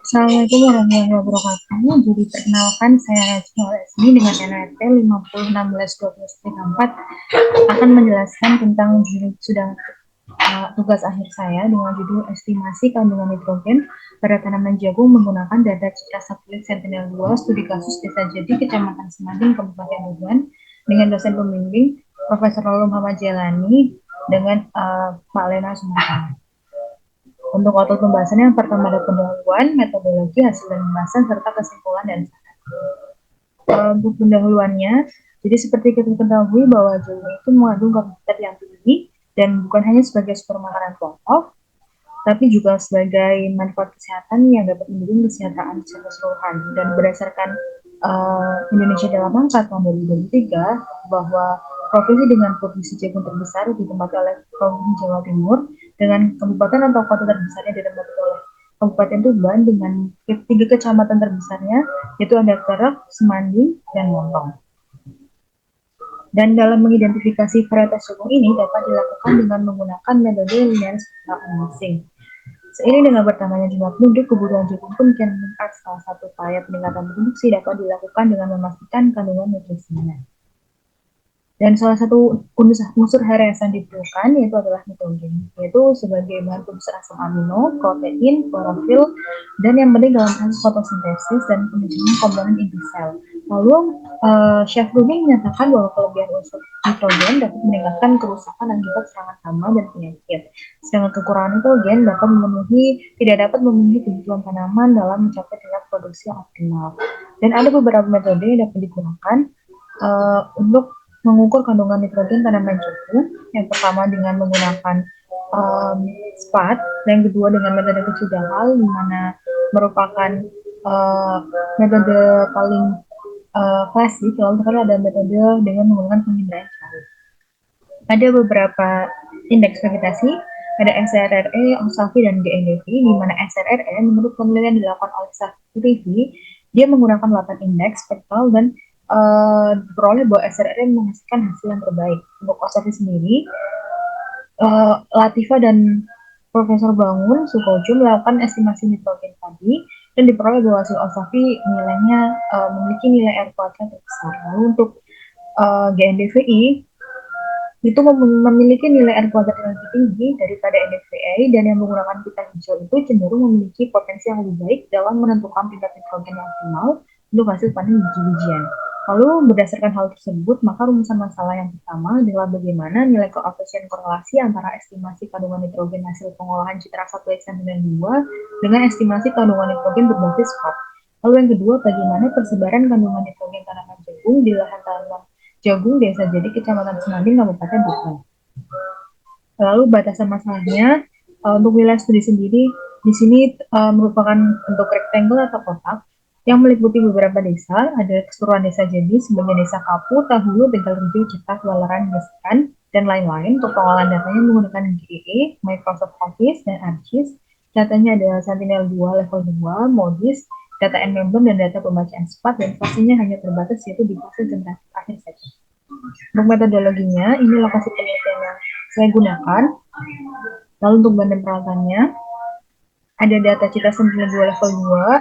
Assalamualaikum warahmatullahi wabarakatuh. Jadi perkenalkan saya Rajma Olesmi dengan NWT 50161234 akan menjelaskan tentang sudah tugas akhir saya dengan judul estimasi kandungan nitrogen pada tanaman jagung menggunakan data citra satelit Sentinel-2 studi kasus Desa Jadi Kecamatan Semanding Kabupaten Tuban dengan dosen pembimbing Profesor Lalu Muhammad Jelani dengan Pak Lena Sumatera. Untuk output pembahasannya yang pertama ada pendahuluan, metodologi, hasil dan pembahasan, serta kesimpulan dan untuk pendahuluannya, jadi seperti kita ketahui bahwa jagung itu mengandung karbohidrat yang tinggi dan bukan hanya sebagai sumber makanan pokok, tapi juga sebagai manfaat kesehatan yang dapat mendukung kesejahteraan secara keseluruhan. Dan berdasarkan Indonesia dalam angka tahun 2023 bahwa provinsi dengan produksi jagung terbesar ditempati oleh Provinsi Jawa Timur dengan kabupaten atau kota terbesarnya ditempati oleh Kabupaten Tuban dengan tiga kecamatan terbesarnya yaitu ada Kerak, Semanding, dan Montong. Dan dalam mengidentifikasi varietas jagung ini dapat dilakukan dengan menggunakan metode linear spectral analysis. Seiring dengan bertambahnya jumlah penduduk, kebutuhan jagung pun kian meningkat. Salah satu upaya peningkatan produksi dapat dilakukan dengan memastikan kandungan nutrisinya. Dan salah satu unsur hara yang diperlukan yaitu adalah nitrogen, yaitu sebagai bahan pembesar asam amino, protein, klorofil, dan yang penting dalam proses fotosintesis dan penunjukan komponen inti sel. Lalu, Chef Rubin menyatakan bahwa kelebihan unsur nitrogen dapat meningkatkan kerusakan akibat serangan hama dan penyakit. Sedangkan kekurangan nitrogen tidak dapat memenuhi kebutuhan tanaman dalam mencapai tingkat produksi yang optimal. Dan ada beberapa metode yang dapat digunakan untuk mengukur kandungan nitrogen tanaman jagung. Yang pertama dengan menggunakan SPAT, dan yang kedua dengan metode kecil dangkal, di mana merupakan metode paling klasik. Lalu ada metode dengan menggunakan penginderaan cahaya. Ada beberapa indeks vegetasi, ada SRRE, OSAFI, dan GNDV, di mana SRRE menurut penelitian dilakukan oleh SAFI, dia menggunakan 8 indeks spektral dan diperoleh bahwa SRRE menghasilkan hasil yang terbaik. Untuk OSAFI sendiri, Latifa dan Profesor Bangun Sukojo melakukan estimasi nitrogen tadi dan diperoleh bahwa hasil OSAFI nilainya memiliki nilai R kuadrat terbesar. Lalu untuk GNDVI itu memiliki nilai R kuadrat yang lebih tinggi daripada NDVI, dan yang menggunakan pita hijau itu cenderung memiliki potensi yang lebih baik dalam menentukan tingkat nitrogen yang optimal untuk hasil panen biji-bijian. Lalu berdasarkan hal tersebut, maka rumusan masalah yang pertama adalah bagaimana nilai koefisien korelasi antara estimasi kandungan nitrogen hasil pengolahan citra satelit Sentinel-2 dengan estimasi kandungan nitrogen berbasis SPAT. Lalu yang kedua, bagaimana persebaran kandungan nitrogen tanaman jagung di lahan tanaman jagung Desa Jadi Kecamatan Semanding Kabupaten Tuban. Lalu batasan masalahnya untuk wilayah studi sendiri di sini merupakan bentuk rectangle atau kotak yang meliputi beberapa desa. Ada keseluruhan Desa Jadi sebagai Desa Kapu, Tahulu, Tegalrejo, Cetak, Walaran, Gesekan, dan lain-lain. Untuk pengolahan datanya menggunakan GEE, Microsoft Office, dan ArcGIS. Datanya ada Sentinel-2 level 2, Modis, data N-member, dan data pembacaan SPAT, dan fasenya hanya terbatas yaitu di fase generatif akhir saja. Untuk metodologinya, ini lokasi penelitian yang saya gunakan. Lalu untuk bahan dan peralatannya, ada data citra Sentinel-2 level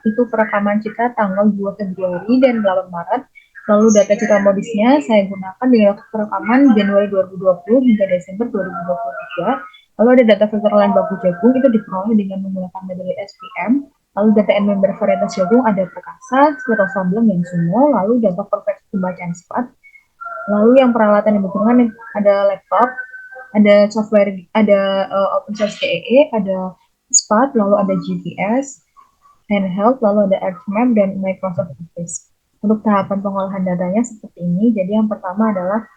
2, itu perekaman citra tanggal 2 Februari dan 8 Maret. Lalu data citra modisnya saya gunakan dengan waktu perekaman Januari 2020 hingga Desember 2023. Lalu ada data filter lain baku jagung, itu diperoleh dengan menggunakan metode SPM. Lalu data N-member varietas jagung ada Perkasa, Spirosa Bleng, dan Sumo. Lalu data konversi pembacaan SPAT. Lalu yang peralatan yang dibutuhkan ada laptop, ada software, ada open source GEE, ada SPAT, lalu ada GPS, handheld, lalu ada ArcMap, dan Microsoft Office. Untuk tahapan pengolahan datanya seperti ini. Jadi yang pertama adalah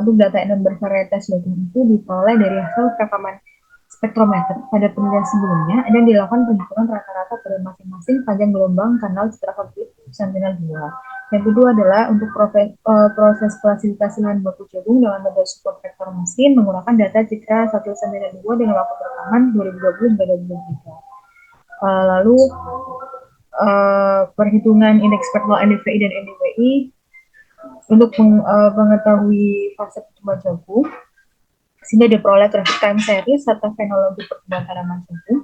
untuk data number varietas jagung itu diperoleh dari hasil rekaman spektrometer pada penelitian sebelumnya dan dilakukan penghitungan rata-rata pada masing-masing panjang gelombang kanal citra satelit Sentinel-2. Yang kedua adalah untuk proses klasifikasi lahan baku jagung dengan metode support vektor mesin menggunakan data citra satelit Sentinel-2 dengan waktu perekaman 2020 hingga 2023. Lalu perhitungan indeks spektoral NDVI dan NDVI untuk mengetahui fase pertumbuhan jagung, sehingga diperoleh grafik time series serta fenologi pertumbuhan tanaman jagung.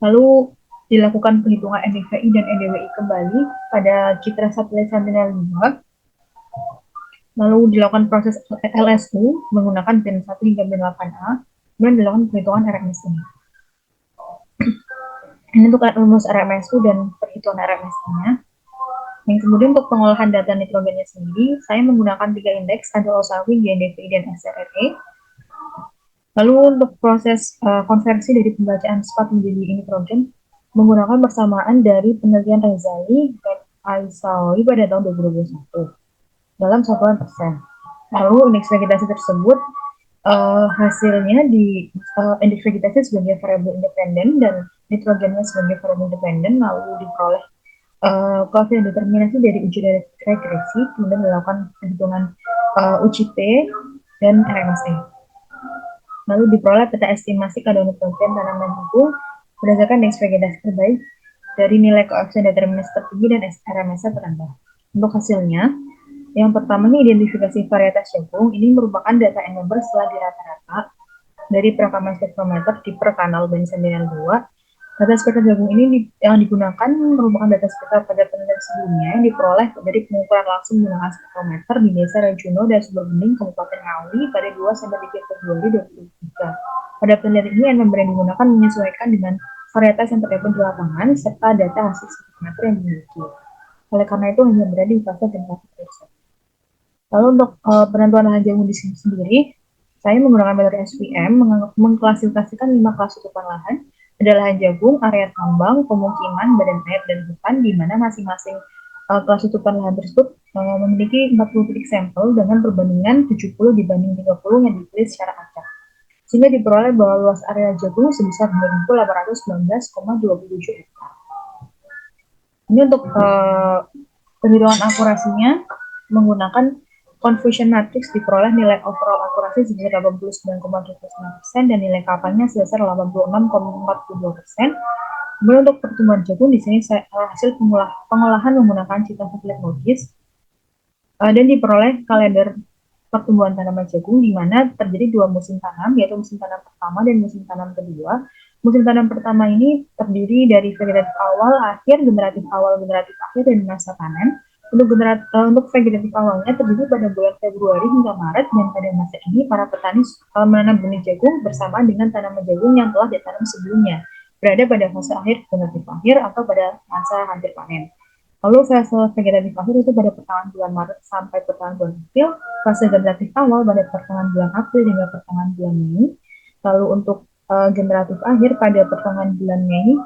Lalu dilakukan penghitungan NDVI dan NDWI kembali pada citra satelit Sentinel-2, lalu dilakukan proses LSU menggunakan bin 1 hingga bin 8A, kemudian dilakukan perhitungan RMSI. Ini untuk rumus RMSU dan perhitungan RMSI-nya. Yang kemudian untuk pengolahan data nitrogennya sendiri, saya menggunakan 3 indeks, ada OSAWI, GNDVI, dan SRRE. Lalu untuk proses konversi dari pembacaan SPAT menjadi nitrogen, menggunakan persamaan dari penelitian Rezali dan Aisawi pada tahun 2021 dalam satuan persen. Lalu indeks vegetasi tersebut hasilnya di indeks vegetasi sebagai variabel independen dan nitrogennya sebagai variabel independen, lalu diperoleh koefisien determinasi dari uji regresi, kemudian dilakukan perhitungan UCP dan RMSE. Lalu diperoleh peta estimasi kadar nitrogen tanaman itu berdasarkan indeks vegetasi terbaik dari nilai koefisien determinasi tertinggi dan RMSE terendah. Untuk hasilnya, yang pertama ini identifikasi varietas jagung. Ini merupakan data N number setelah dirata-rata dari perekaman spektrometer di per kanal bin Sentinel-2. Data spektrum jagung ini yang digunakan merupakan data spektrum pada penelitian sebelumnya yang diperoleh dari pengukuran langsung menggunakan spektrometer di Desa Rajuno dan Sumber Bening, Kabupaten Ngawi pada 2-3 Februari 2023. Pada penelitian ini, N number yang digunakan menyesuaikan dengan varietas yang terdapat di lapangan serta data hasil spektrometer yang dimiliki. Oleh karena itu, hanya berada di fase generasi riset. Lalu untuk penentuan lahan jagung di sini sendiri, saya menggunakan metode SVM mengklasifikasikan 5 kelas tutupan lahan. Ada lahan jagung, area tambang, pemukiman, badan air, dan hutan, di mana masing-masing kelas tutupan lahan tersebut memiliki 40 titik sampel dengan perbandingan 70 dibanding 30 yang dipilih secara acak. Sehingga diperoleh bahwa luas area jagung sebesar 2.819,27 hektar. Ini untuk perhitungan akurasinya menggunakan confusion matrix diperoleh nilai overall akurasi sebesar 89,29% dan nilai kapalnya sebesar 86,42%. Kemudian untuk pertumbuhan jagung di sini hasil pengolahan menggunakan citra satelit logis dan diperoleh kalender pertumbuhan tanaman jagung di mana terjadi 2 musim tanam, yaitu musim tanam pertama dan musim tanam kedua. Musim tanam pertama ini terdiri dari vegetatif awal, akhir, generatif awal, generatif akhir, dan masa panen. Untuk vegetatif awalnya terjadi pada bulan Februari hingga Maret, dan pada masa ini para petani menanam benih jagung bersamaan dengan tanaman jagung yang telah ditanam sebelumnya, berada pada fase akhir vegetatif akhir atau pada masa hampir panen. Lalu fase vegetatif akhir itu pada pertengahan bulan Maret sampai pertengahan bulan April, fase generatif awal pada pertengahan bulan April hingga pertengahan bulan Mei. Lalu untuk generatif akhir pada pertengahan bulan Mei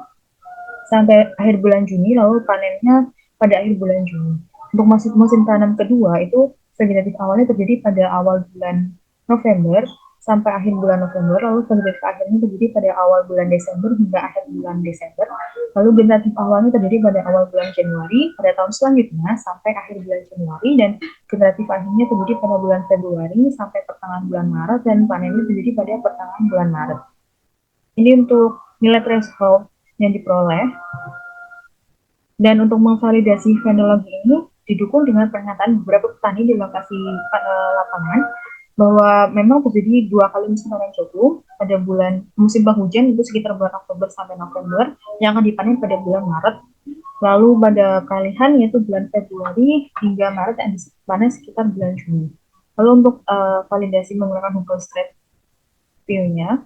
sampai akhir bulan Juni, lalu panennya pada akhir bulan Juni. Untuk musim tanam kedua itu vegetatif awalnya terjadi pada awal bulan November sampai akhir bulan November, lalu vegetatif akhirnya terjadi pada awal bulan Desember hingga akhir bulan Desember, lalu generatif awalnya terjadi pada awal bulan Januari pada tahun selanjutnya sampai akhir bulan Januari, dan generatif akhirnya terjadi pada bulan Februari sampai pertengahan bulan Maret, dan panennya terjadi pada pertengahan bulan Maret. Ini untuk nilai threshold yang diperoleh. Dan untuk memvalidasi fenologi ini didukung dengan pernyataan beberapa petani di lokasi lapangan bahwa memang terjadi 2 kali musim panen jagung pada bulan musim penghujan itu sekitar bulan Oktober sampai November yang akan dipanen pada bulan Maret. Lalu pada kalihan yaitu bulan Februari hingga Maret yang dipanen sekitar bulan Juni. Lalu untuk validasi menggunakan Google Street View-nya,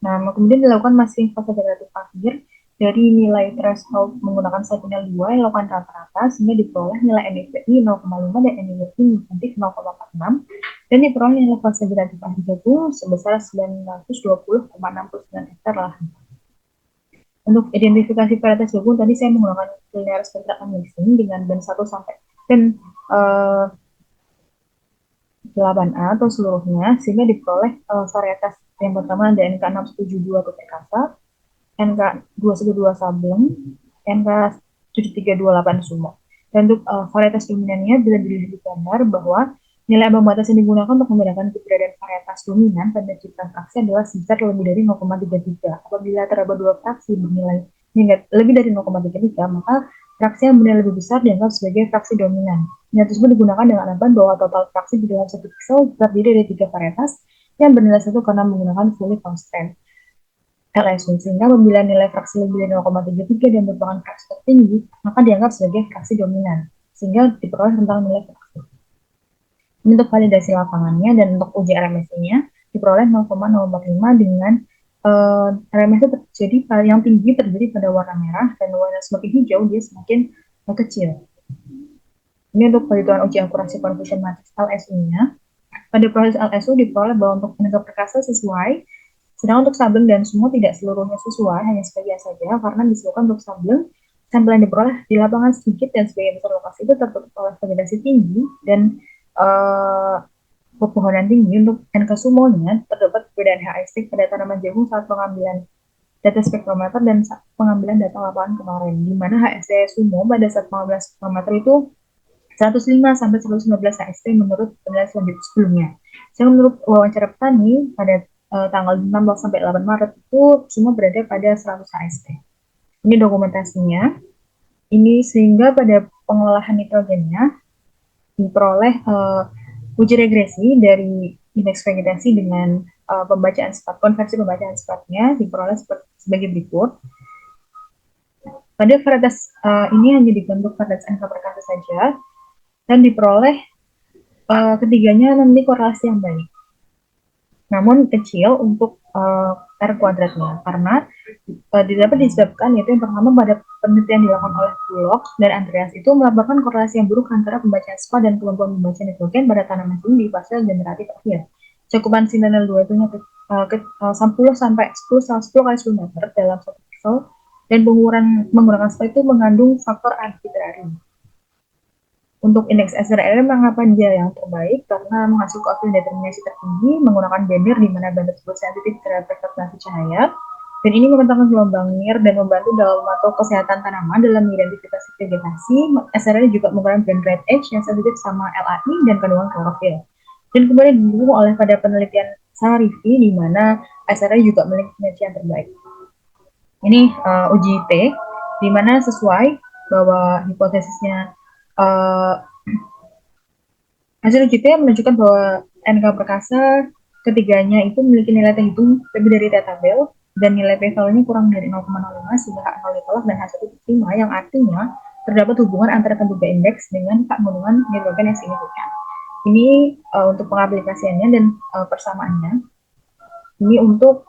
nah kemudian dilakukan masih fase generatif akhir dari nilai threshold menggunakan Sentinel-2 yang dilakukan rata-rata sehingga diperoleh nilai NDVI 0,5 dan NDVI negatif 0,46 dan diperoleh nilai fase generatif akhir jagung sebesar 920,69 hektar lahan. Untuk identifikasi varietas jagung tadi saya menggunakan linear spectral analysis dengan band 1 sampai band 8A atau seluruhnya sehingga diperoleh varietas yang pertama ada NK672 Perkasa, NK212 Sableng, NK7328 Sumo. Dan untuk varietas dominannya bila dilihat di gambar bahwa nilai ambang batas yang digunakan untuk membedakan keberadaan varietas dominan pada citra fraksi adalah sebesar lebih dari 0,33. Apabila terdapat 2 fraksi bernilai lebih dari 0,33, maka fraksi yang bernilai lebih besar dianggap sebagai fraksi dominan. Nilai tersebut digunakan dengan alasan bahwa total fraksi di dalam satu pixel terdiri dari 3 varietas yang bernilai 1 karena menggunakan fully constraint. LSU, sehingga apabila nilai fraksi lebih dari 0,33 dan merupakan fraksi tertinggi, maka dianggap sebagai fraksi dominan, sehingga diperoleh tentang nilai fraksi. Untuk validasi lapangannya dan untuk uji RMSI-nya diperoleh 0,045 dengan RMSI terjadi yang tinggi terjadi pada warna merah, dan warna semakin hijau dia semakin kecil. Ini untuk perhitungan uji akurasi confusion matrix LSU-nya. Pada proses LSU diperoleh bahwa untuk tenaga perkasa sesuai, sedang untuk sableng dan semua tidak seluruhnya sesuai, hanya sebagian saja, karena disebutkan untuk sableng sampel yang diperoleh di lapangan sedikit dan sebagian besar lokasi itu tertutup oleh vegetasi tinggi dan pepohonan tinggi. Untuk NK sumonya terdapat perbedaan HST pada tanaman jagung saat pengambilan data spektrometer dan saat pengambilan data lapangan kemarin, di mana HST sumo pada saat pengambilan spektrometer itu 105 sampai 115 HST menurut penelitian sebelumnya. Saya menurut wawancara petani pada tanggal 16 sampai 8 Maret itu semua berada pada 100 HST. Ini dokumentasinya. Ini sehingga pada pengolahan nitrogennya diperoleh uji regresi dari indeks vegetasi dengan pembacaan spat, konversi pembacaan spatnya diperoleh sebagai berikut. Pada varietas ini hanya dibentuk varietas NK perkasa saja dan diperoleh ketiganya memiliki korelasi yang baik, namun kecil untuk R kuadratnya, karena dapat disebabkan yaitu yang pertama pada penelitian dilakukan oleh Bullock dan Andreas itu melaporkan korelasi yang buruk antara pembacaan SPA dan kemampuan membaca nitrogen pada tanaman jagung di fase generatif akhir. Cakupan sinenel 2 itu 10 sampai 10 kali 10 meter dalam satu pixel, dan menggunakan SPA itu mengandung faktor arbitrari. Untuk indeks SRR mengapa dia yang terbaik? Karena menghasilkan koefisien determinasi tertinggi menggunakan banner di mana banner tersebut sensitif terhadap refleksi cahaya, dan ini membentangkan gelombang NIR dan membantu dalam memantau kesehatan tanaman dalam mengidentifikasi vegetasi. SRR juga menggunakan band rate edge yang sensitif sama LAI dan kandungan klorofil. Dan kemudian didukung oleh pada penelitian Sarifi di mana SRR juga memiliki kinerja yang terbaik. Ini uji T di mana sesuai bahwa hipotesisnya hasil uji T menunjukkan bahwa NK perkasa ketiganya itu memiliki nilai terhitung lebih dari tabel dan nilai p-value-nya kurang dari 0,05 sehingga H0 ditolak dan H1 diterima, yang artinya terdapat hubungan antara terduga indeks dengan kandungan nitrogen yang signifikan. Ini untuk pengaplikasiannya dan persamaannya. Ini untuk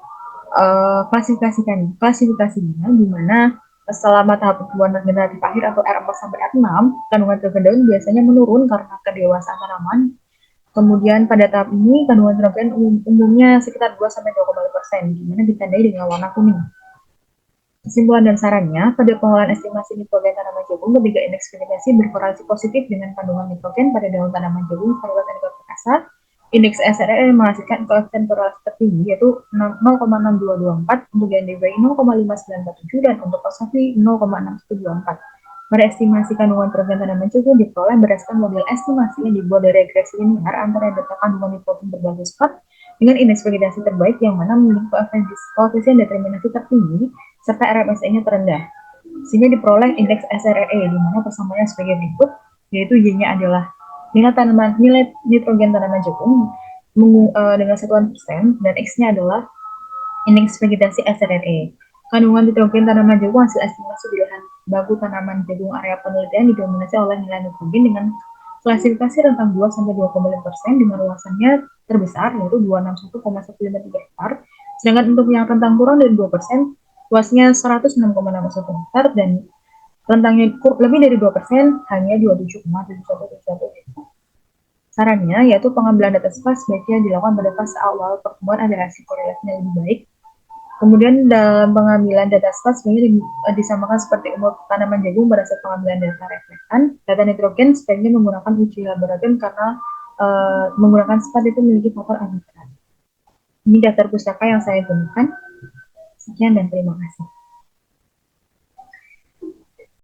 klasifikasinya di mana selama tahap pertumbuhan generatif akhir atau R4 sampai R6, kandungan nitrogen daun biasanya menurun karena kedewasaan tanaman. Kemudian pada tahap ini kandungan nitrogen umumnya sekitar 2 sampai 2,5%, di mana ditandai dengan warna kuning. Kesimpulan dan sarannya, pada pengolahan estimasi nitrogen tanaman jagung, ketiga indeks vegetasi berkorelasi positif dengan kandungan nitrogen pada daun tanaman jagung varietas NK perkasa. Indeks SRR menghasilkan koefisien korelasi tertinggi yaitu 0,6224 untuk GNDVI 0,5947 dan untuk OSAFI 0,6124. Pada estimasi kandungan nitrogen tanaman jagung diperoleh berdasarkan model estimasi yang dibuat dari regresi linear antara data kandungan nitrogen berbasis spot dengan indeks vegetasi terbaik yang mana memiliki koefisien determinasi tertinggi serta RMSE-nya terendah, sehingga diperoleh indeks SRE di mana persamaannya sebagai berikut, yaitu Y-nya adalah nilai nitrogen tanaman jagung dengan satuan persen, dan X-nya adalah indeks vegetasi SRE. Kandungan nitrogen tanaman jagung hasil estimasi di lahan baku tanaman jagung area penelitian didominasi oleh nilai nitrogen dengan klasifikasi rentang 2 sampai 2,5% dengan luasannya terbesar yaitu 261,153 hektar. Sedangkan untuk yang rentang kurang dari 2%, luasnya 106,61 hektar dan rentangnya lebih dari 2% hanya 27,7171 hektar. Sarannya yaitu pengambilan data SPA sebaiknya dilakukan pada fase awal pertumbuhan agar hasil korelasinya lebih baik. Kemudian dalam pengambilan data SPA sebaiknya disamakan seperti umur tanaman jagung pada saat pengambilan data reflektan. Data nitrogen sebaiknya menggunakan uji laboratorium karena menggunakan SPA itu memiliki faktor arbitrari. Ini daftar pustaka yang saya gunakan. Sekian dan terima kasih.